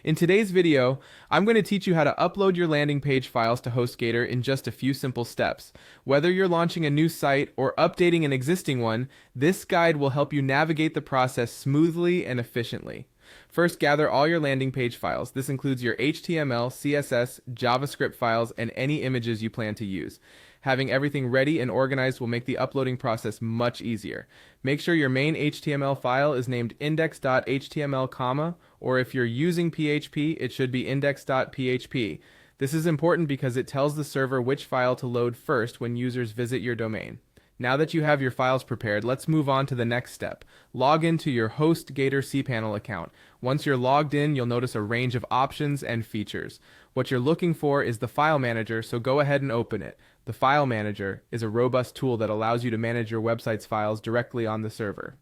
In today's video, I'm going to teach you how to upload your landing page files to HostGator in just a few simple steps. Whether you're launching a new site or updating an existing one, this guide will help you navigate the process smoothly and efficiently. First, gather all your landing page files. This includes your HTML, CSS, JavaScript files, and any images you plan to use. Having everything ready and organized will make the uploading process much easier. Make sure your main HTML file is named index.html, or if you're using PHP, it should be index.php. This is important because it tells the server which file to load first when users visit your domain. Now that you have your files prepared, let's move on to the next step. Log into your HostGator cPanel account. Once you're logged in, you'll notice a range of options and features. What you're looking for is the File Manager, so go ahead and open it. The File Manager is a robust tool that allows you to manage your website's files directly on the server.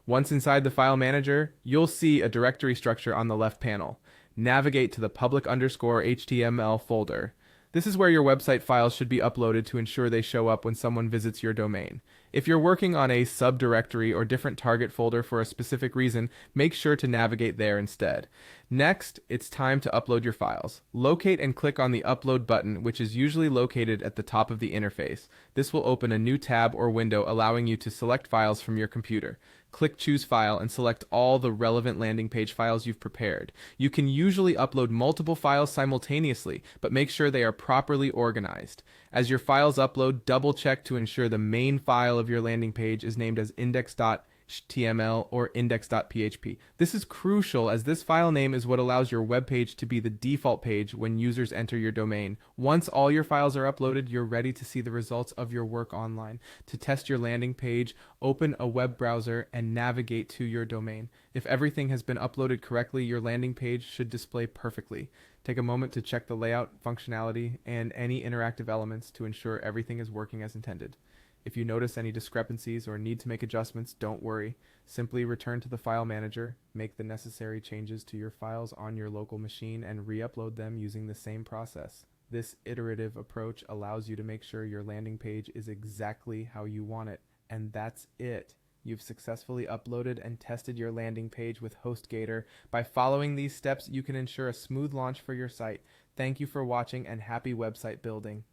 Once inside the File Manager, you'll see a directory structure on the left panel. Navigate to the public_HTML folder. This is where your website files should be uploaded to ensure they show up when someone visits your domain. If you're working on a subdirectory or different target folder for a specific reason, make sure to navigate there instead. Next, it's time to upload your files. Locate and click on the Upload button, which is usually located at the top of the interface. This will open a new tab or window allowing you to select files from your computer. Click Choose File and select all the relevant landing page files you've prepared. You can usually upload multiple files simultaneously, but make sure they are properly organized. As your files upload, double check to ensure the main file of your landing page is named as index.html or index.php. This is crucial as this file name is what allows your web page to be the default page when users enter your domain. Once all your files are uploaded, you're ready to see the results of your work online. To test your landing page, open a web browser and navigate to your domain. If everything has been uploaded correctly, your landing page should display perfectly. Take a moment to check the layout, functionality, and any interactive elements to ensure everything is working as intended. If you notice any discrepancies or need to make adjustments, don't worry. Simply return to the File Manager, make the necessary changes to your files on your local machine, and re-upload them using the same process. This iterative approach allows you to make sure your landing page is exactly how you want it. And that's it. You've successfully uploaded and tested your landing page with HostGator. By following these steps, you can ensure a smooth launch for your site. Thank you for watching and happy website building.